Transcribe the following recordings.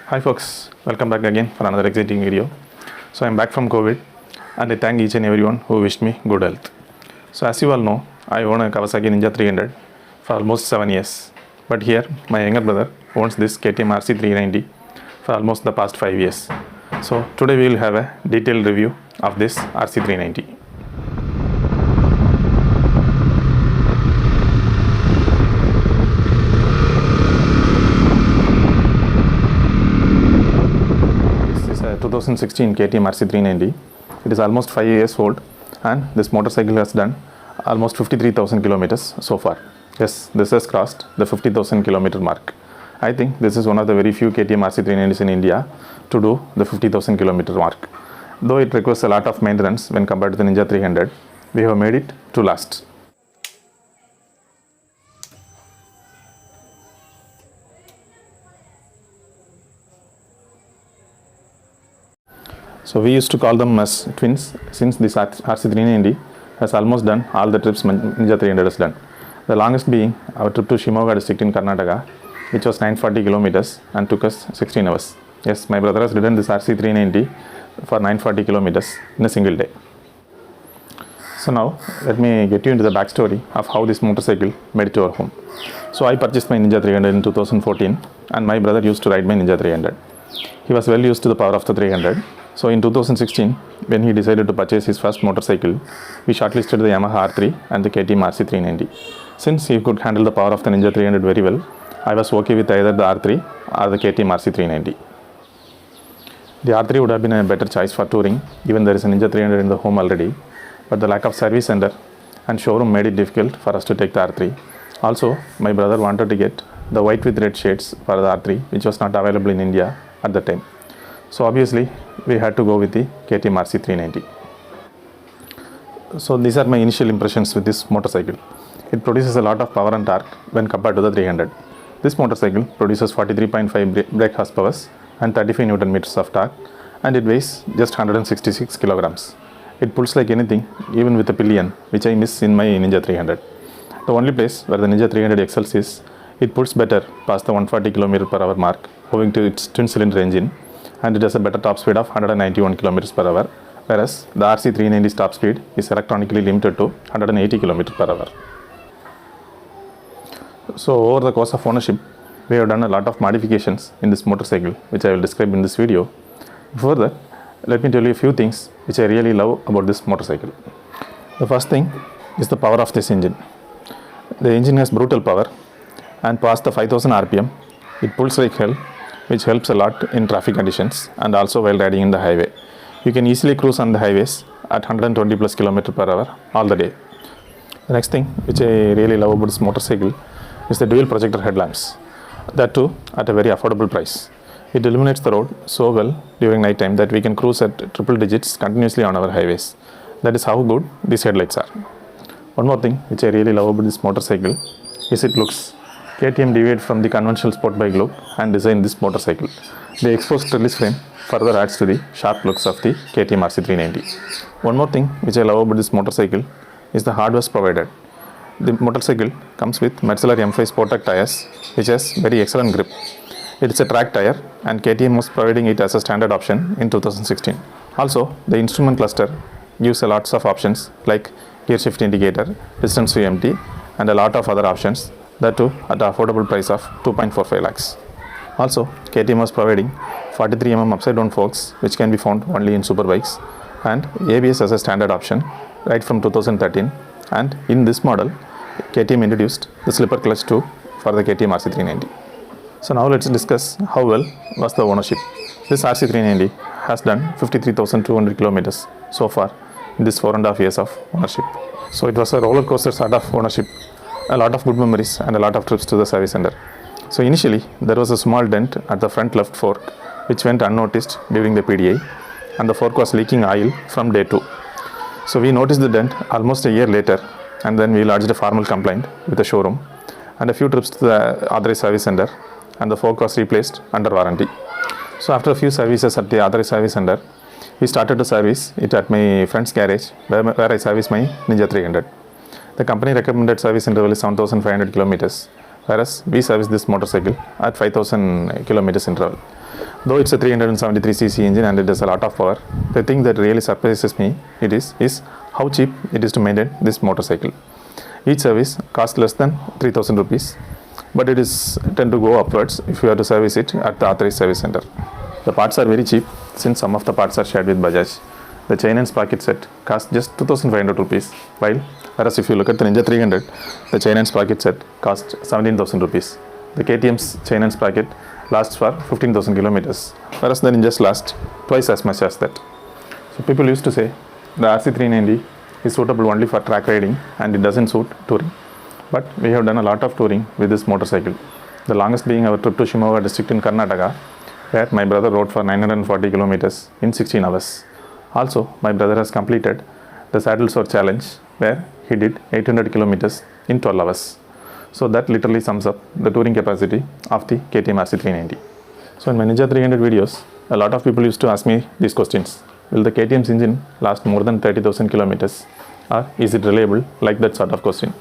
Hi folks, welcome back again for another exciting video. So I'm back from COVID and I thank each and everyone who wished me good health. So as you all know, I own a Kawasaki Ninja 300 for almost 7 years. But here my younger brother owns this Ktm RC390 for almost the past 5 years. So today we will have a detailed review of this RC390. This is a 2016 Ktm RC390. It is almost 5 years old and this motorcycle has done almost 53,000 kilometers so far. Yes, this has crossed the 50,000 kilometer mark. I think this is one of the very few Ktm RC390s in India to do the 50,000 kilometer mark. Though it requires a lot of maintenance when compared to the Ninja 300, we have made it to last. So we used to call them as twins since this RC390 has almost done all the trips Ninja 300 has done. The longest being our trip to Shimoga district in Karnataka, which was 940 kilometers and took us 16 hours. Yes, my brother has ridden this RC390 for 940 kilometers in a single day. So now let me get you into the backstory of how this motorcycle made it to our home. So I purchased my Ninja 300 in 2014 and my brother used to ride my Ninja 300. He was well used to the power of the 300. So in 2016, when he decided to purchase his first motorcycle, we shortlisted the Yamaha R3 and the Ktm RC390. Since he could handle the power of the Ninja 300 very well, I was okay with either the R3 or the Ktm RC390. The R3 would have been a better choice for touring, even there is a Ninja 300 in the home already, but the lack of service center and showroom made it difficult for us to take the R3. Also, my brother wanted to get the white with red shades for the R3, which was not available in India at the time. So obviously, we had to go with the Ktm RC390. So these are my initial impressions with this motorcycle. It produces a lot of power and torque when compared to the 300. This motorcycle produces 43.5 brake horsepower and 35 Newton meters of torque, and it weighs just 166 kilograms. It pulls like anything, even with a pillion, which I miss in my Ninja 300. The only place where the Ninja 300 excels is it pulls better past the 140 km/h mark owing to its twin-cylinder engine, and it has a better top speed of 191 km/h, whereas the RC390's top speed is electronically limited to 180 km/h. So over the course of ownership, we have done a lot of modifications in this motorcycle, which I will describe in this video. Before that, let me tell you a few things which I really love about this motorcycle. The first thing is the power of this engine. The engine has brutal power, and past the 5000 RPM, it pulls like hell, which helps a lot in traffic conditions and also while riding in the highway. You can easily cruise on the highways at 120 plus km/h all the day. The next thing which I really love about this motorcycle is the dual projector headlamps. That too at a very affordable price. It illuminates the road so well during night time that we can cruise at triple digits continuously on our highways. That is how good these headlights are. One more thing which I really love about this motorcycle is its looks. KTM deviated from the conventional sport bike look and designed this motorcycle. The exposed trellis frame further adds to the sharp looks of the Ktm RC390. One more thing which I love about this motorcycle is the hardware provided. The motorcycle comes with Metzeler M5 Sportec tires, which has very excellent grip. It is a track tire and KTM was providing it as a standard option in 2016. Also, the instrument cluster gives a lots of options like gear shift indicator, distance to empty, and a lot of other options, that too at an affordable price of 2.45 lakhs. Also, KTM was providing 43 mm upside down forks, which can be found only in superbikes, and ABS as a standard option right from 2013. And in this model, KTM introduced the slipper clutch too for the Ktm RC390. So now let's discuss how well was the ownership. This RC390 has done 53,200 kilometers so far in this 4.5 years of ownership. So it was a roller coaster sort of ownership, a lot of good memories and a lot of trips to the service center. So initially there was a small dent at the front left fork which went unnoticed during the PDI, and the fork was leaking oil from day 2. So we noticed the dent almost a year later, and then we lodged a formal complaint with the showroom and a few trips to the authorized service center, and the fork was replaced under warranty. So after a few services at the authorized service center, we started to service it at my friend's garage where I service my Ninja 300. The company recommended service interval is 7,500 kilometers, whereas we service this motorcycle at 5,000 kilometers interval. Though it's a 373cc engine and it has a lot of power, the thing that really surprises me is how cheap it is to maintain this motorcycle. Each service costs less than 3000 rupees, but it is tend to go upwards if you have to service it at the authorized service center. The parts are very cheap since some of the parts are shared with Bajaj. The chain and sprocket set costs just 2500 rupees, whereas if you look at the Ninja 300, the chain and sprocket set costs 17,000 rupees. The KTM's chain and sprocket lasts for 15,000 kilometers, whereas the Ninjas last twice as much as that. So people used to say the RC390 is suitable only for track riding and it doesn't suit touring. But we have done a lot of touring with this motorcycle. The longest being our trip to Shimoga district in Karnataka, where my brother rode for 940 kilometers in 16 hours. Also, my brother has completed the Saddle Sore Challenge, where he did 800 kilometers in 12 hours. So that literally sums up the touring capacity of the Ktm RC390. So in my Ninja 300 videos, a lot of people used to ask me these questions. Will the KTM's engine last more than 30,000 kilometers? Or is it reliable? Like that sort of question.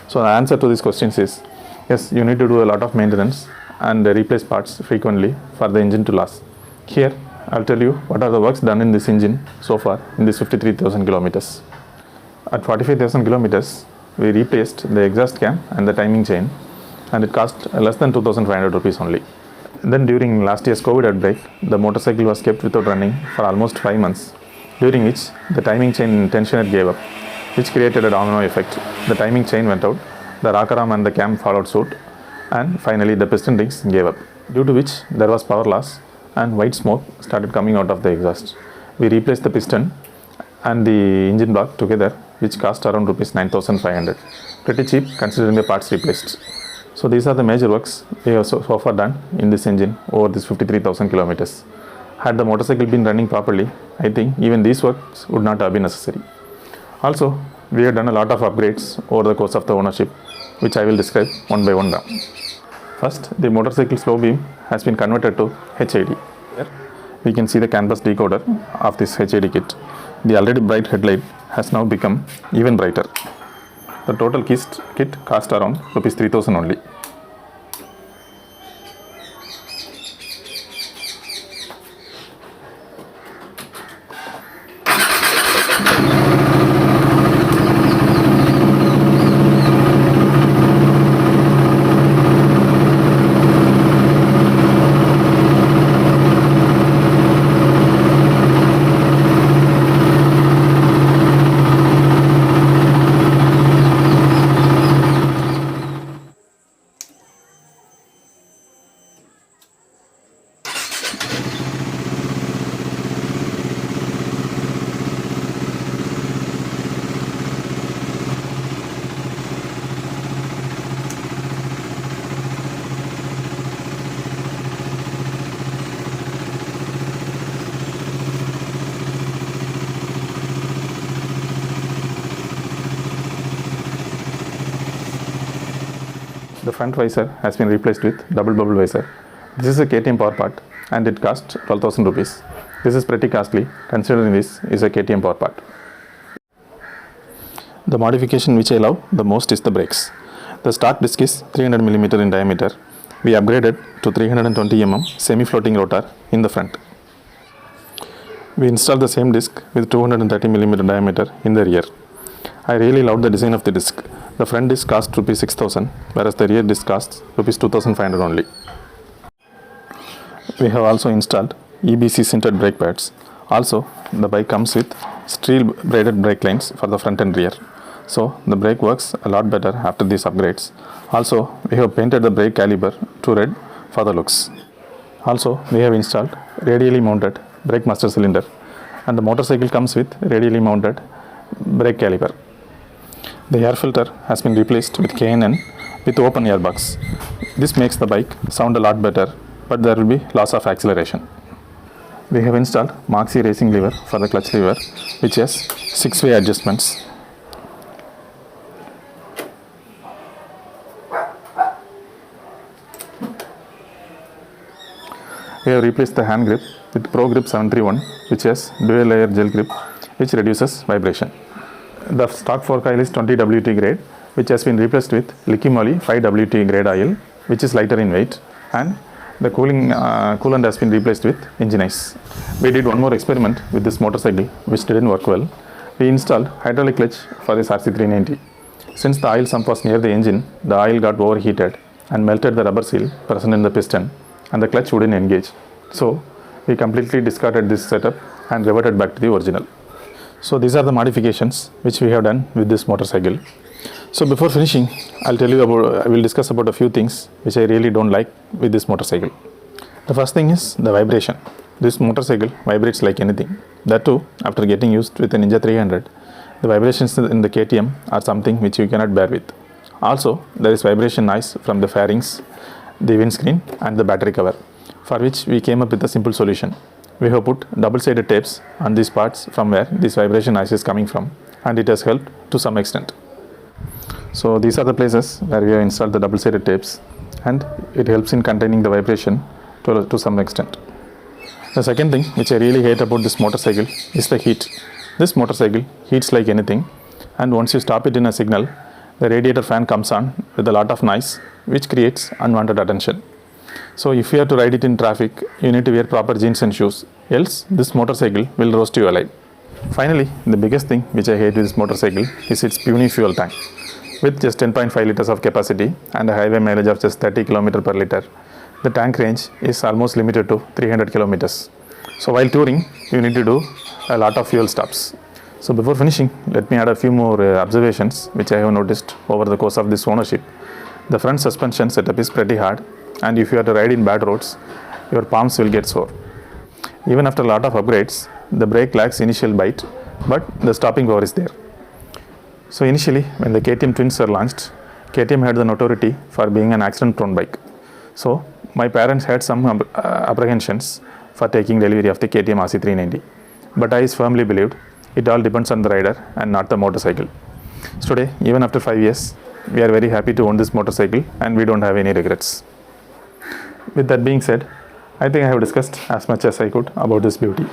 So the answer to these questions is, yes, you need to do a lot of maintenance and replace parts frequently for the engine to last. Here, I'll tell you what are the works done in this engine so far in this 53,000 kilometers. At 45,000 kilometers, we replaced the exhaust cam and the timing chain, and it cost less than 2,500 rupees only. Then during last year's COVID outbreak, the motorcycle was kept without running for almost 5 months, during which the timing chain tensioner gave up, which created a domino effect. The timing chain went out, the rocker arm and the cam followed suit, and finally the piston rings gave up, due to which there was power loss and white smoke started coming out of the exhaust. We replaced the piston and the engine block together, which cost around rupees 9,500. Pretty cheap considering the parts replaced. So these are the major works we have so far done in this engine over this 53,000 kilometers. Had the motorcycle been running properly, I think even these works would not have been necessary. Also, we have done a lot of upgrades over the course of the ownership, which I will describe one by one now. First, the motorcycle slow beam has been converted to HID. Here we can see the canvas decoder of this HID kit. The already bright headlight has now become even brighter. The total kit cost around rupees 3,000 only. The front visor has been replaced with double bubble visor. This is a KTM power part and it cost 12,000 rupees. This is pretty costly considering this is a KTM power part. The modification which I love the most is the brakes. The stock disc is 300 mm in diameter. We upgraded to 320 mm semi-floating rotor in the front. We installed the same disc with 230 mm diameter in the rear. I really love the design of the disc. The front disc costs rupees 6,000, whereas the rear disc costs rupees 2,500 only. We have also installed EBC sintered brake pads. Also, the bike comes with steel braided brake lines for the front and rear. So, the brake works a lot better after these upgrades. Also, we have painted the brake caliper to red for the looks. Also, we have installed radially mounted brake master cylinder, and the motorcycle comes with radially mounted brake caliper. The air filter has been replaced with K&N with open airbox. This makes the bike sound a lot better, but there will be loss of acceleration. We have installed Moxie racing lever for the clutch lever, which has 6-way adjustments. We have replaced the hand grip with Pro Grip 731, which has dual layer gel grip, which reduces vibration. The stock fork oil is 20 WT grade, which has been replaced with Liquimoli 5 WT grade oil, which is lighter in weight, and the coolant has been replaced with engine ice. We did one more experiment with this motorcycle which didn't work well. We installed hydraulic clutch for this RC390. Since the oil sump was near the engine, the oil got overheated and melted the rubber seal present in the piston and the clutch wouldn't engage. So we completely discarded this setup and reverted back to the original. So these are the modifications which we have done with this motorcycle. So before finishing, I will discuss about a few things which I really don't like with this motorcycle. The first thing is the vibration. This motorcycle vibrates like anything. That too, after getting used with the Ninja 300, the vibrations in the KTM are something which you cannot bear with. Also, there is vibration noise from the fairings, the windscreen and the battery cover, for which we came up with a simple solution. We have put double-sided tapes on these parts from where this vibration noise is coming from, and it has helped to some extent. So these are the places where we have installed the double-sided tapes, and it helps in containing the vibration to some extent. The second thing which I really hate about this motorcycle is the heat. This motorcycle heats like anything, and once you stop it in a signal, the radiator fan comes on with a lot of noise which creates unwanted attention. So if you have to ride it in traffic, you need to wear proper jeans and shoes, else this motorcycle will roast you alive. Finally, the biggest thing which I hate with this motorcycle is its puny fuel tank. With just 10.5 liters of capacity and a highway mileage of just 30 km per liter, the tank range is almost limited to 300 kilometers. So while touring, you need to do a lot of fuel stops. So before finishing, let me add a few more observations which I have noticed over the course of this ownership. The front suspension setup is pretty hard, and if you are to ride in bad roads, your palms will get sore. Even after a lot of upgrades, the brake lacks initial bite, but the stopping power is there. So initially, when the KTM twins were launched, KTM had the notoriety for being an accident-prone bike. So my parents had some apprehensions for taking delivery of the KTM RC390. But I firmly believed it all depends on the rider and not the motorcycle. So today, even after 5 years, we are very happy to own this motorcycle and we don't have any regrets. With that being said, I think I have discussed as much as I could about this beauty.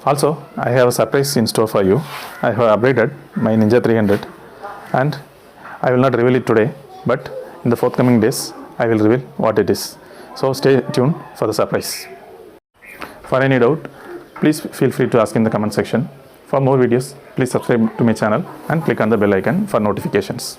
Also, I have a surprise in store for you. I have upgraded my Ninja 300 and I will not reveal it today, but in the forthcoming days, I will reveal what it is. So stay tuned for the surprise. For any doubt, please feel free to ask in the comment section. For more videos, please subscribe to my channel and click on the bell icon for notifications.